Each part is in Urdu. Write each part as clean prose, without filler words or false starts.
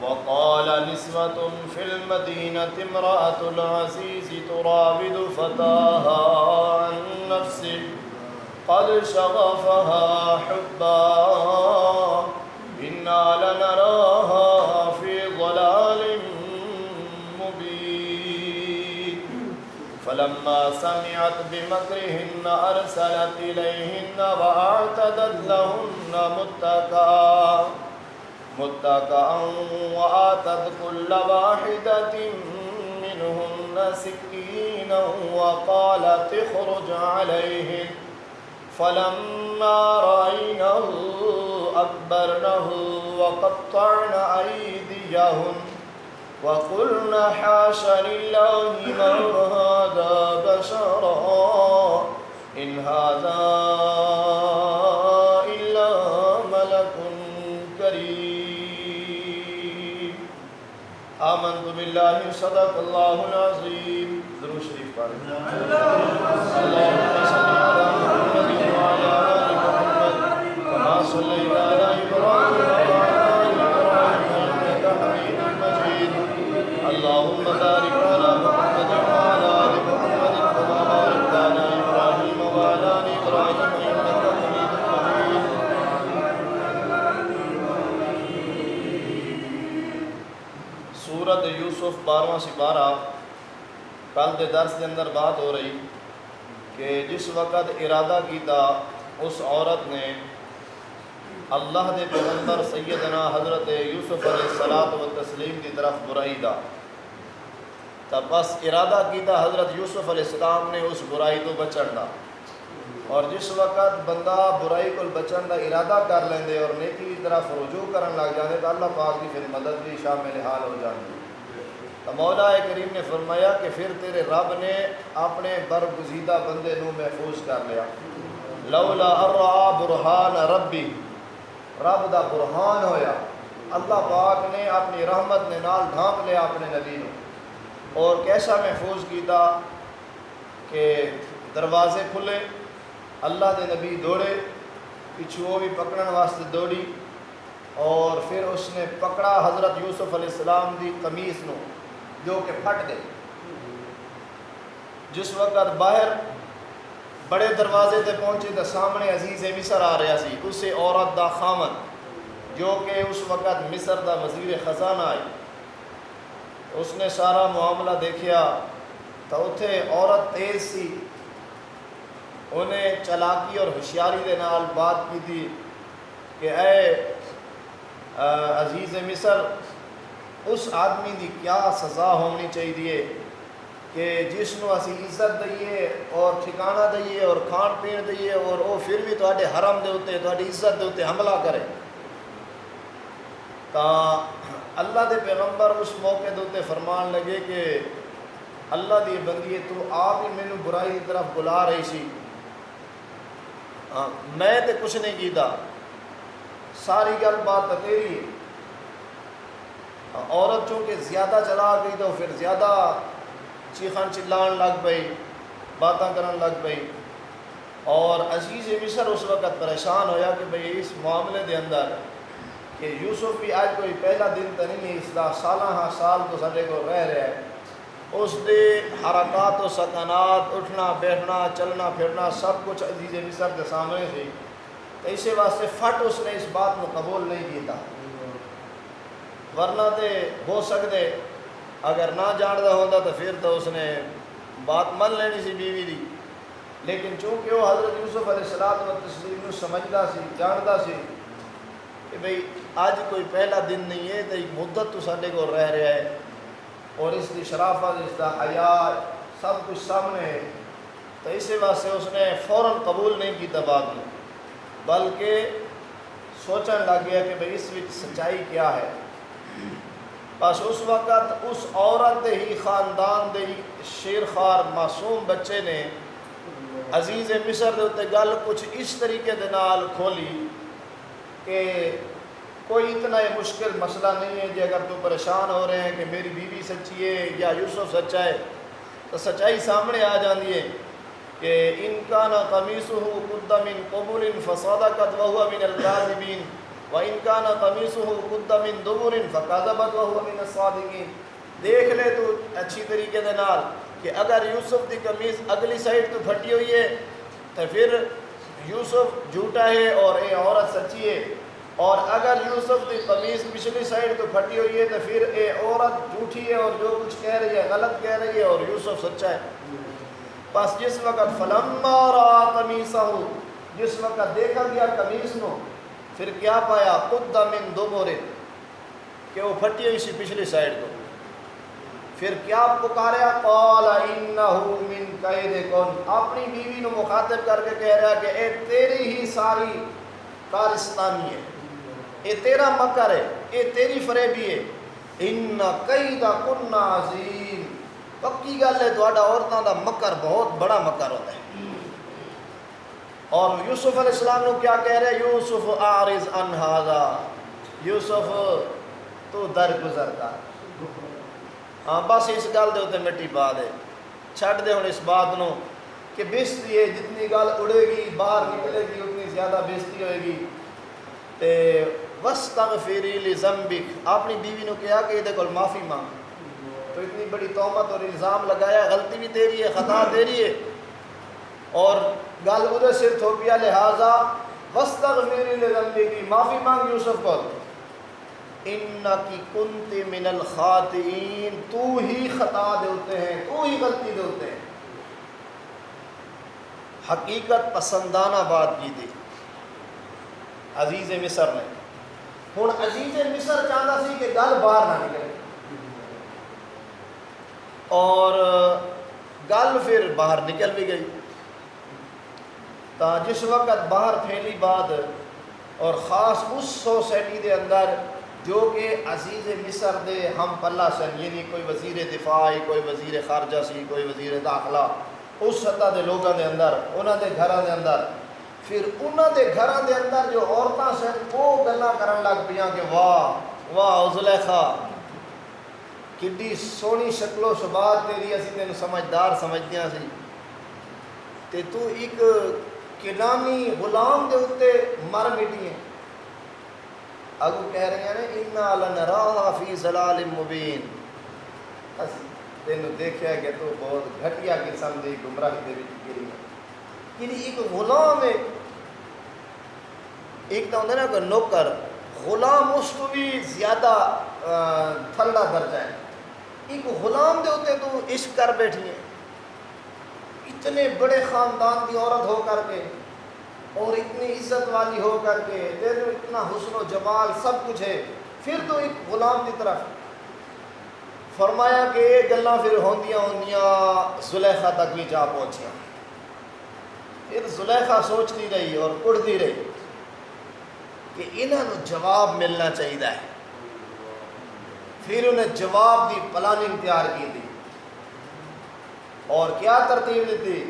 وقال نسوة في المدينة امرأة العزيز تراود فتاها عن نفسه قد شغفها حبا إنا لنراها في ضلال مبين فلما سمعت بمكرهن أرسلت إليهن وأعتدت لهن متكئا وآتت كل واحدة منهن سكينا وقالت اخرج عليهن فلما رأينه أكبرنه وقطعن أيديهن وقلن حاش لله ما هذا بشرا إن هذا إلا ملك كريم آمنت بالله صدق الله العظيم درود شریف پڑھیں اللهم صل على محمد وعلى آل محمد كما صليت على إبراهيم وعلى آل إبراهيم إنك حميد مجيد اللهم بارك على محمد وعلى آل محمد كما باركت على إبراهيم وعلى آل إبراهيم إنك حميد مجيد سورۃ یوسف 12واں سپارہ کل دے درس دے اندر بات ہو رہی کہ جس وقت ارادہ کیتا اس عورت نے اللہ دے پیغمبر سیدنا حضرت یوسف علیہ الصلوۃ والتسلیم کی طرف برائی دا تو بس ارادہ کیتا حضرت یوسف علیہ السلام نے اس برائی تو بچن دا اور جس وقت بندہ برائی کو بچن دا ارادہ کر لیندے اور نیکی کی طرف رجوع کرن لگ جاندے تو اللہ پاک کی پھر مدد بھی شامل حال ہو جاندی تو مولا کریم نے فرمایا کہ پھر تیرے رب نے اپنے برگزیدہ بندے نو محفوظ کر لیا لولا ارعا برہان ربی رب دا برہان ہویا اللہ پاک نے اپنی رحمت نے نال ڈھانپ لیا اپنے نبی نو اور کیسا محفوظ کیتا کہ دروازے کھلے اللہ دے نبی دوڑے پچھو وہ بھی پکڑن واسطے دوڑی اور پھر اس نے پکڑا حضرت یوسف علیہ السلام دی قمیص نو جو کہ پھٹ گئی جس وقت باہر بڑے دروازے تے پہنچے تو سامنے عزیز مصر آ رہا سی اسے عورت دا خامن جو کہ اس وقت مصر دا وزیر خزانہ آئی اس نے سارا معاملہ دیکھیا تو اتھے عورت تیز سی انہیں چلاکی اور ہوشیاری دے نال بات کی تھی کہ اے عزیز مصر اس آدمی دی کیا سزا ہونی چاہیے کہ جس نو اسی عزت دئیے اور ٹھکانہ دئیے اور کھان پین دئیے اور وہ پھر بھی تواڈے حرم دے اوتے تواڈی عزت دے اوتے حملہ کرے تا اللہ دے پیغمبر اس موقع دے اوتے فرمان لگے کہ اللہ دی بندی تو آپ ہی مینوں برائی کی طرف بلا رہی سی میں تے کچھ نہیں کیتا ساری گل بات تیری ہے عورت چونکہ زیادہ چلا گئی تو پھر زیادہ چیخان چلان لگ پئی باتاں کرن لگ پئی اور عزیز مصر اس وقت پریشان ہویا کہ بھئی اس معاملے دے اندر کہ یوسف بھی آج کوئی پہلا دن تو نہیں ہے اس دا سالہ ہاں سال تو سارے کو رہ رہا ہے اس دے حرکات و سکنات اٹھنا بیٹھنا چلنا پھرنا سب کچھ عزیز مصر کے سامنے سے تو اسی واسطے فٹ اس نے اس بات کو قبول نہیں کیتا ورنہ تے ہو سکتے اگر نہ جانتا ہوتا تو پھر تو اس نے بات من لینی سی بیوی دی لیکن چونکہ وہ حضرت یوسف علیہ الصلوۃ والتسلیم نو سمجھدا سی جاندا سی کہ بھئی آج کوئی پہلا دن نہیں ہے تو ایک مدت تو ساڈے کو رہ رہا ہے اور اس کی شرافت اس کا حیا سب کچھ سامنے ہے تو اسی واسطے اس نے فوراً قبول نہیں کیتا بات میں بلکہ سوچن لگ گیا کہ بھئی اس وچ سچائی کیا ہے بس اس وقت اس عورت دے ہی خاندان دے ہی شیرخوار معصوم بچے نے عزیز مصر دے تے گل کچھ اس طریقے دے نال کھولی کہ کوئی اتنا یہ مشکل مسئلہ نہیں ہے جی اگر تو پریشان ہو رہے ہیں کہ میری بیوی سچی ہے یا یوسف سچا ہے تو سچائی سامنے آ جاتی ہے کہ ان کان قمیصہ قد من قبل فصدقت وهو من الكاذبین وَإِنْ كَانَ قَمِيصُهُ قُدَّ مِنْ دُبُرٍ فَكَذَبَتْ وَهُوَ مِنَ الصَّادِقِينَ۔ دیکھ لے تو اچھی طریقے دے نال کہ اگر یوسف دی قمیص اگلی سائڈ تو پھٹی ہوئی ہے تو پھر یوسف جھوٹا ہے اور اے عورت سچی ہے، اور اگر یوسف کی قمیص پچھلی سائڈ تو پھٹی ہوئی ہے تو پھر اے عورت جھوٹی ہے اور جو کچھ کہہ رہی ہے غلط کہہ رہی ہے اور یوسف سچا ہے۔ بس جس وقت فلما را قمیصہ، جس وقت دیکھا گیا قمیص نو، پھر کیا پایا؟ قد من دبر، کہ وہ پھٹی ہوئی سی پچھلی سائڈ تو۔ پھر کیا پکاریا؟ قال انہ من کیدکن، اپنی بیوی نو مخاطب کر کے کہہ رہا کہ اے تیری ہی ساری کارستانی ہے، اے تیرا مکر ہے، اے تیری فریبی ہے۔ ان کیدکن عظیم، پکی گل ہے تہاڈا عورتاں دا مکر بہت بڑا مکر ہوتا ہے۔ اور یوسف علیہ السلام کو کیا کہہ رہے؟ یوسف اعرض عن ھذا، یوسف تو درگزر کر، ہاں بس اس گل دے اوتے مٹی پا دے، چھڈ دے ہن اس بات نو کہ بےزتی ہے، جتنی گل اڑے گی باہر نکلے گی اتنی زیادہ بےزتی ہوئے گی۔ تے واستغفری لذنبک، اپنی بیوی نو کہا کہ یہ کول معافی مانگ، تو اتنی بڑی تہمت اور الزام لگایا، غلطی بھی تیری ہے، خطا تیری ہے، اور گل ادھر سے تھوپیا، لہذا واستغفری لذنبک، معافی مانگ یوسف کو۔ انکی کنت من الخاطئین، تو ہی خطا دے ہوتے ہیں، تو ہی غلطی دے ہوتے ہیں۔ حقیقت پسندانہ بات کی تھی عزیز مصر نے۔ ہن عزیز مصر چاہتا سی کہ گل باہر نہ نکلے، اور گل پھر باہر نکل بھی گئی۔ تا جس وقت باہر پھیلی بات، اور خاص اس سوسائٹی دے اندر جو کہ عزیز مصر دے ہم پلہ سن، یعنی کوئی وزیر دفاع، کوئی وزیر خارجہ سی، کوئی وزیر داخلہ، اس سطح دے لوگوں دے اندر، انہاں دے گھراں دے اندر، پھر انہاں دے گھراں دے اندر جو عورتاں سن وہ گلاں کرن لگ پیاں کہ واہ واہ زلیخا، کڈی سونی شکل و شباب تیری، اسی تینوں سمجھدار سمجھدیاں سی، تے تو ایک کنانی غلام دے اتے مر مٹی ہیں۔ اگو کہہ رہے ہیں اِنَّا لَنَرَاهَا فِي ضَلَالٍ مُبِينٍ، اسی تینوں دیکھیا کہ تو بہت گھٹیا قسم دی گمراہی دے وچ گری ہے۔ یعنی ایک غلام ہے، ایک تو ہوندے نا کہ نوکر، غلام اس کو بھی زیادہ تھلڑا درجہ ہے، ایک غلام دے ہوتے تو عشق کر بیٹھی ہیں، اتنے بڑے خاندان کی عورت ہو کر کے اور اتنی عزت والی ہو کر کے، تیرے اتنا حسن و جمال سب کچھ ہے، پھر تو ایک غلام کی طرف فرمایا کہ یہ گلاں پھر ہوندیاں ہوندیاں زلیخا تک بھی جا پہنچیاں۔ پھر زلیخا سوچتی رہی اور کڑتی رہی کہ انہاں نو جواب ملنا چاہیے ہے۔ پھر انہیں جواب دی پلاننگ تیار کی تھی، اور کیا ترتیب دیتی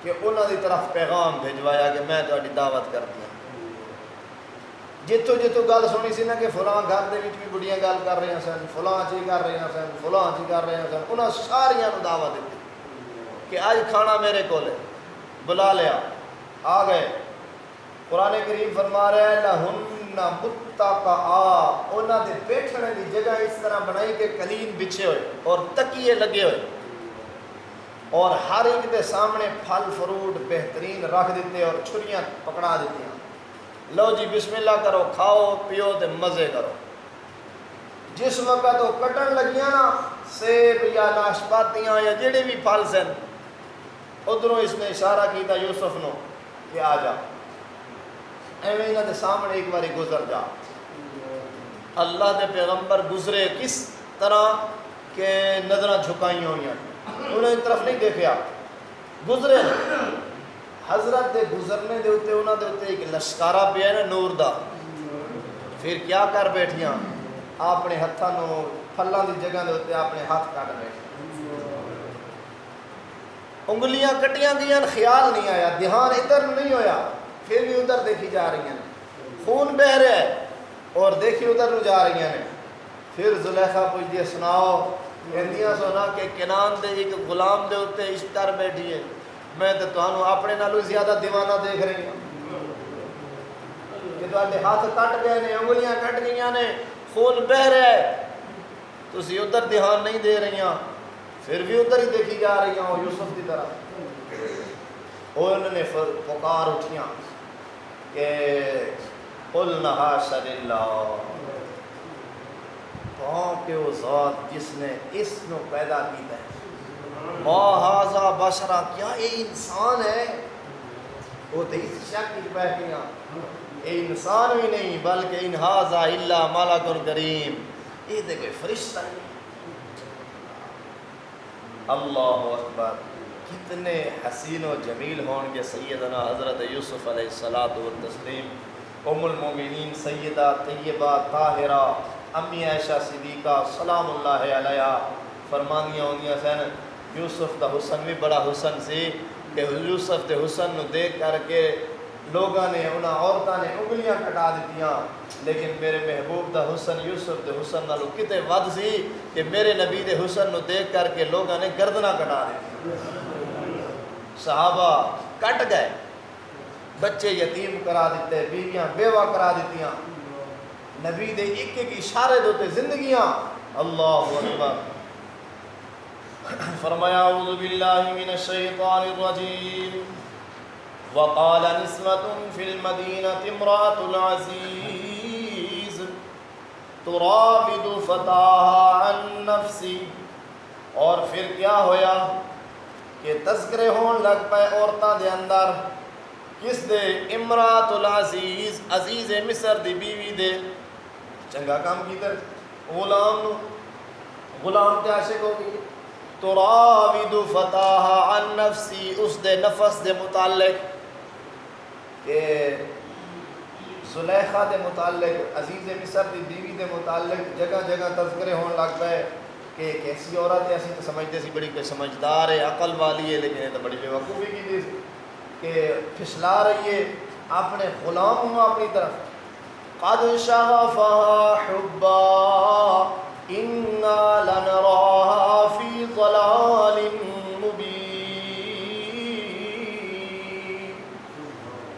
کہ انہاں دی طرف پیغام بھیجوایا کہ میں تہاڈی دعوت کرتی ہوں۔ جتوں جتوں گل سنی سی نا کہ فلاں گھر دے وچ بھی بڑیاں گل کر رہے سن، فلاں چی کر رہے سن، فلاں چی کر رہے سن، انہاں ساریاں نو دعوت دیتی کہ اج کھانا میرے کول ہے، بلا لیا، آ گئے۔ قرآن کریم فرما رہا ہے لَهُنَّ مُتَّقَآ، انہاں دے بیٹھنے دی جگہ اس طرح بنائی کہ قلین بچھے ہوئے اور تکیے لگے ہوئے، اور ہر ایک دے سامنے پھل فروٹ بہترین رکھ دیتے اور چھریاں پکڑا دیتی ہیں، لو جی بسم اللہ کرو، کھاؤ پیو تے مزے کرو۔ جس وقت وہ کٹن لگیاں نا سیب یا ناشپاتیاں یا جڑے بھی پھل سن، ادھروں اس نے اشارہ کیتا یوسف نو کہ آ جا، ایویں انہاں دے سامنے ایک باری گزر جا۔ اللہ دے پیغمبر گزرے کس طرح کہ نظریں جھکائی ہوئیں، انہیں طرف نہیں دیکھیا، گزرے۔ حضرت دے گزرنے دے ہوتے انہاں دے ہوتے ایک لشکارہ پہ ہے نا نور دا، پھر کیا کر بیٹھیاں، اپنے ہتھاں نو پھلاں دی جگہ دے ہوتے اپنے ہاتھ کٹ بیٹھے، انگلیاں کٹیاں گیاں، خیال نہیں آیا، دھیان ادھر نہیں ہویا، پھر بھی ادھر دیکھی جا رہی ہیں، خون بہ رہا ہے اور دیکھی ادھر نو جا رہی ہیں۔ پھر زلیخا پوچھ دیا سناؤ، کہندیاں سونا کہ کنان دے ایک غلام دے ہوتے عشق کر بیٹھی ہے، میں تو تانوں اپنے نالوں زیادہ دیوانہ دیکھ رہی ہوں، کہ تواڈے ہاتھ کٹ گئے نے، انگلیاں کٹ گئیاں نے، خون بہ رہا ہے، تسی ادھر دھیان نہیں دے رہیاں، پھر بھی ادھر ہی دیکھی جا رہی ہوں یوسف کی طرح۔ اور انہوں نے پکار اٹھیاں کہ قلنا حاشا للہ، کہاں کہ وہ ذات جس نے اس نو پیدا کیتا ہے، ما ھذا بشرا، کیا یہ انسان ہے؟ وہ تو اس شک کی بیٹھیاں، یہ انسان بھی نہیں بلکہ ان ھذا الا ملک کریم، یہ تو کوئی فرشتہ نہیں۔ اللہ اکبر، کتنے حسین و جمیل ہون کے سیدنا حضرت یوسف علیہ الصلاۃ والتسلیم، ام المومنین سیدہ طیبہ طاہرہ امی عائشہ صدیقہ سلام اللہ علیہا فرمانیاں ہوندیاں سن یوسف دا حسن بھی بڑا حسن سی کہ یوسف دے حسن نو دیکھ کر کے لوگاں نے انہاں عورتاں نے انگلیاں کٹا دیتیاں، لیکن میرے محبوب دا حسن یوسف دے حسن نالو کتے ود سی کہ میرے نبی دے حسن نو دیکھ کر کے لوگاں نے گردناں کٹا دیتیاں، صحابہ کٹ گئے، بچے یتیم کرا دیتے، بیویاں بیوہ کرا دیتیاں، نبی دے ایک ایک اشارے دوتے زندگیاں۔ اللہ اکبر، فرمایا اعوذ باللہ من الشیطان الرجیم وقال نسوة في المدینة امرأة العزیز تراود فتاها عن نفسی، اور پھر کیا ہویا کہ تذکرے ہون لگ پے عورتاں دے اندر، کس دے؟ امرأة العزیز، عزیز مصر دی بیوی دے، چنگا کام کیتا غلام نو، غلام تے عاشق ہو گئی، تراود فتاها عن نفسی، اس دے نفس دے متعلق، کہ زلیخا دے متعلق، عزیز مصر دی بیوی دے متعلق جگہ جگہ تذکرے ہون لگ پے کہ کیسی عورت ہے، اسی تو سمجھتے سی بڑی کوئی سمجھدار ہے، عقل والی ہے، لیکن یہ تو بڑی بے وقوفی کی تھی کہ پھسلا رہی ہے اپنے غلام ہوں اپنی طرف۔ قد شغفها حبا انا لنراها فی ضلال مبین،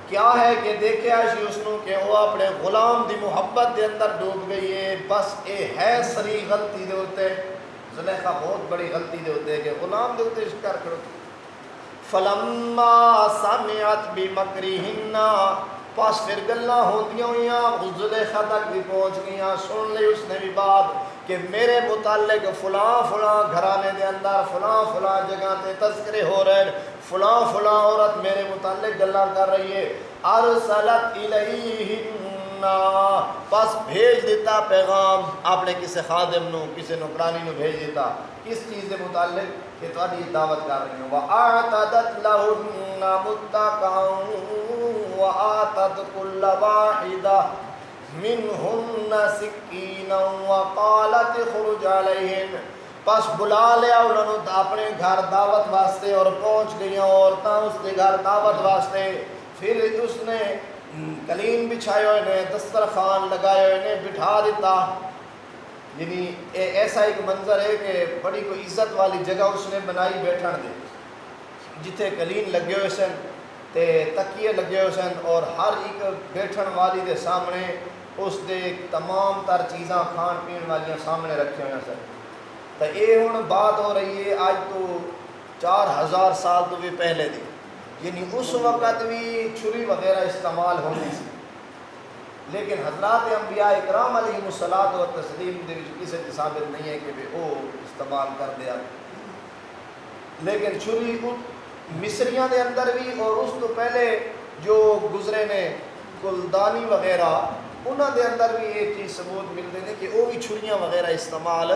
کیا ہے کہ دیکھے آشی اس نو کہ وہ اپنے غلام دی محبت دے اندر ڈوب گئی ہے، بس اے ہے سری غلطی دے ہوتے، زلیخا بہت بڑی غلطی دے ہوتے کہ غلام دے ہوتے شکار کرو۔ فلما سمعت بمکرہن، پاس پھر گلاں ہوندیاں ہوئیاں زلیخا تک بھی پہنچ گئیاں، سن لی اس نے بھی بات کہ میرے متعلق فلاں فلاں گھرانے دے اندر فلاں فلاں جگہ تے تذکرے ہو رہے ہیں، فلاں فلاں عورت میرے متعلق گلاں کر رہی ہے، ارسلت الیہن، بس بھیج دیتا پیغام اپنے کسی خادم نو، کسی نوکرانی نو بھیج دیتا، کس چیز دے متعلق کہ تہاڈی دعوت کر رہی ہوں، وَأَعْتَدَتْ لَهُنَّ مُتَّكَأً وَآتَتْ كُلَّ وَاحِدَةٍ مِّنْهُنَّ سِكِّينًا وَقَالَتِ اخْرُجْ عَلَيْهِنْ، پس بلا لیا انہوں نے اپنے گھر دعوت واسطے، اور پہنچ گئیاں عورتاں اس کے گھر دعوت واسطے، پھر اس نے قلین بچھائے ہوئے نے، دسترخوان لگائے ہوئے نے، بٹھا دیتا، یعنی ایسا ایک منظر ہے کہ بڑی کوئی عزت والی جگہ اس نے بنائی بیٹھن دے، جتھے قلین لگے ہوئے سن تے تکیے لگے ہوئے سن، اور ہر ایک بیٹھن والی دے سامنے اس دے تمام تر چیزاں کھان پین والیاں سامنے رکھے ہوئے سن۔ تو یہ ہوں بات ہو رہی ہے آج تو 4000 سال تو بھی پہلے دی، یعنی اس وقت بھی چھری وغیرہ استعمال ہونی سی، لیکن حضرات انبیاء اکرام علیہم الصلاۃ والتسلیم دے وچ کسی تے ثابت نہیں ہے کہ وہ استعمال کر دیا، لیکن چھری مصریاں دے اندر بھی اور اس تو پہلے جو گزرے نے کلدانی وغیرہ انہاں دے اندر بھی یہ چیز ثبوت ملتے ہیں کہ وہ بھی چھریاں وغیرہ استعمال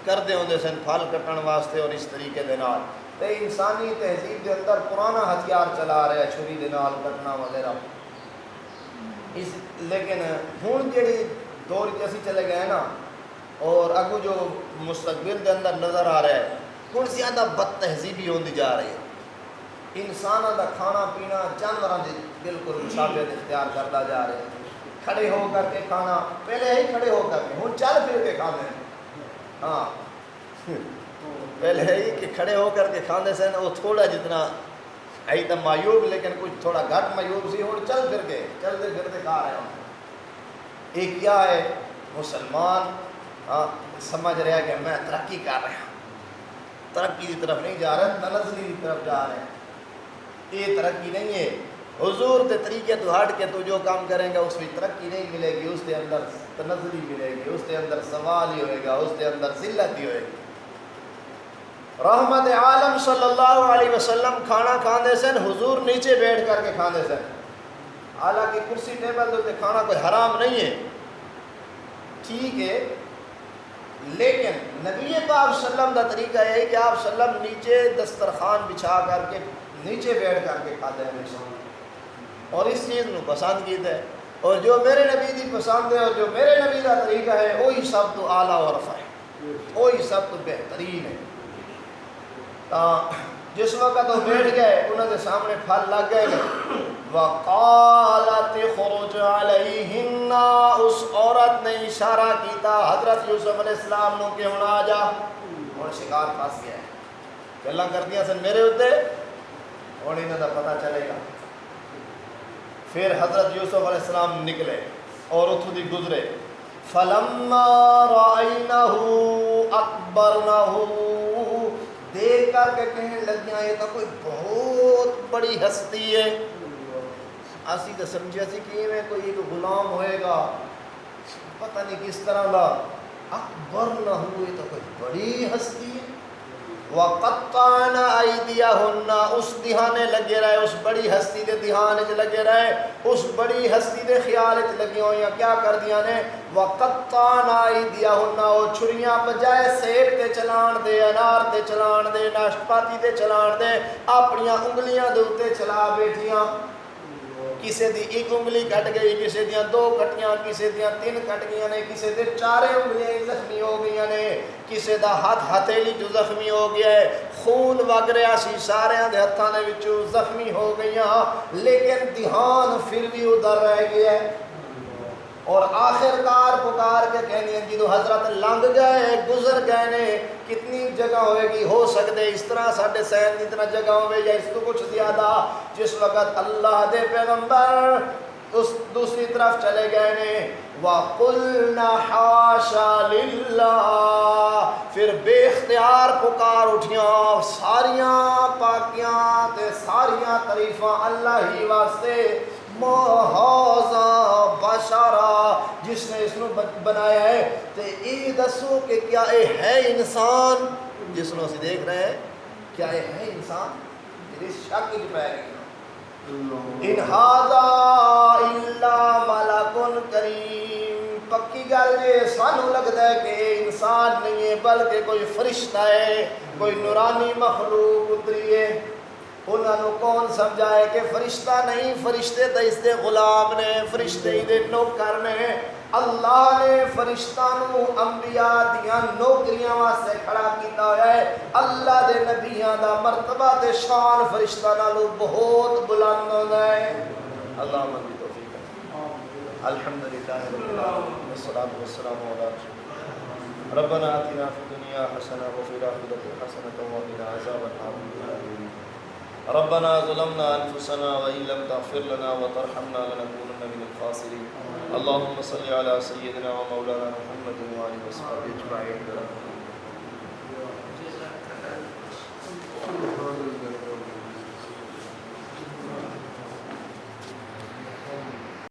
کرتے ہوندے سن پھل کٹن واسطے، اور اس طریقے دے نال تے انسانی تہذیب دے اندر پرانا ہتھیار چلا رہا ہے چھری دے نال کٹنا وغیرہ، لیکن ہن جڑی دور وچ اسی چلے گئے نا، اور اگو جو مستقبل دے اندر نظر آ رہا ہے، ہن زیادہ بد تہذیبی ہوندی جا رہی ہے، انساناں دا کھانا پینا جانوراں دے بالکل مشابہت اختیار کرتا جا رہا ہے، کھڑے ہو کر کے کھانا، پہلے ہی کھڑے ہو کر کے، ہن چل پھر کے کھانے ہیں، ہاں پہلے ہی کہ کھڑے ہو کر کے کھانے سے وہ تھوڑا جتنا ہے تو معیوب، لیکن کچھ تھوڑا گھٹ معیوب سی، ہوں چل پھر کے چلتے پھرتے کھا رہے ہوں، ایک کیا ہے مسلمان سمجھ رہا ہے کہ میں ترقی کر رہا ہوں، ترقی کی طرف نہیں جا رہا، تنزلی کی طرف جا رہے ہیں، یہ ترقی نہیں ہے۔ حضور کے طریقے تو ہٹ کے تو جو کام کریں گا اس میں ترقی نہیں ملے گی، اس کے اندر تنزلی ملے گی، اس کے اندر سوال ہی ہوئے گا، اس کے اندر ذلت ہی ہوئے گی۔ رحمت عالم صلی اللہ علیہ وسلم کھانا کھاندے سن، حضور نیچے بیٹھ کر کے کھاندے سن، حالانکہ کرسی ٹیبل دے کھانا کوئی حرام نہیں ہے، ٹھیک ہے، لیکن نبی پاک صلی اللہ علیہ وسلم کا طریقہ یہ ہے کہ آپ صلی اللہ علیہ وسلم نیچے دسترخوان بچھا کر کے نیچے بیٹھ کر کے کھاتے ہیں، اور اس چیز کو پسند کیتا ہے، اور جو میرے نبی دی پسند ہے اور جو میرے نبی کا طریقہ ہے وہی سب تو اعلیٰ و رفع ہے، وہی سب تو بہترین ہے۔ جس وقت وہ بیٹھ گئے انہوں نے سامنے پھل لگ گئے، وقالت خرج علیہن، اس عورت نے اشارہ کیتا حضرت یوسف علیہ السلام نو کہ ہن آ جا، ہن شکار پھنس گیا ہے، گلاں کردیاں سن میرے اوتے، ہن انہاں دا پتہ چلے گا۔ پھر حضرت یوسف علیہ السلام نکلے اور اتھوں دی گزرے، فلما رأینہ اکبرنہ، دیکھ کر کے کہنے لگیاں یہ تو کوئی بہت بڑی ہستی ہے، اسی تو سمجھے اسی کہ میں کوئی ایک غلام ہوئے گا پتہ نہیں کس طرح دا، اکبرنہ، یہ تو کوئی بڑی ہستی ہے۔ وَقَطَّعْنَ أَيْدِيَهُنَّ، اس دھیانے لگے رہے، اس بڑی ہستی دے دھیانے چ لگے رہے، اس بڑی ہستی دے خیال چ لگی ہوئی ہیں، کیا کر دیا نے، وَقَطَّعْنَ أَيْدِيَهُنَّ، وہ چھریاں بجائے سیب تے چلان دے، انار تے چلان دے، ناشپاتی تے چلان دے، اپنیاں انگلیاں دے اوتے چلا بیٹھیاں، کسے دی ایک انگلی کٹ گئی، کسے دیاں 2 کٹیاں، کسے دیاں 3 کٹ گئیاں نے، کسے دے 4 انگلیاں زخمی ہو گئیاں نے، کسے دا ہاتھ ہتھیلی جو زخمی ہو گیا ہے، خون وگ رہا سی سارے دے ہتھاں دے وچوں، زخمی ہو گئیاں، لیکن دھیان پھر بھی ادھر رہ گیا ہے۔ اور آخر کار پکار کے کہنی ہے جدو حضرت لنگ گئے گزر گئے نے، کتنی جگہ ہوئے گی، ہو سکتے اس طرح ساڑھے سین اتنا جگہ ہوئے یا اس کو کچھ زیادہ، جس وقت اللہ دے پیغمبر اس دوسری طرف چلے گئے نے، وَقُلْنَا حَاشَا لِلَّهِ، پھر بے اختیار پکار اٹھیاں، ساریاں پاکیاں تے ساریاں تعریفاں اللہ ہی واسطے، ما ھذا بشرا، جس نے اس کو بنایا ہے، تے یہ دسو کہ کیا یہ ہے انسان جس کو اسی دیکھ رہے ہیں، کیا یہ ہے انسان؟ اس شک کی پہ گئی، ان ھذا الا ملک کریم، پکی گل یہ سانو لگتا ہے کہ انسان نہیں ہے بلکہ کوئی فرشتہ ہے، کوئی نورانی مخلوق اتری ہے۔ انہوں نے کون سمجھائے کہ فرشتہ نہیں، فرشتے تو اس دے غلام نے، فرشتے ہی دے نوکر نے، اللہ نے فرشتہ نو انبیاء دیاں نوکریاں واسطے کھڑا کیتا ہے، اللہ دے نبیاں دا مرتبہ تے شان فرشتہ نالو بہت بلند ہوتا ہے۔ اللہ مندی توفیق ہے۔ الحمدللہ رب العالمین، والصلاة والسلام علی رسول اللہ۔ ربنا آتنا فی الدنیا حسنہ وفی الآخرۃ حسنۃ وقنا عذاب النار۔ ربنا ظلمنا انفسنا وان لم تغفر لنا وترحمنا لنكونن من الخاسرين۔ اللهم صل على سيدنا ومولانا محمد وعلى اله وصحبه اجمعين۔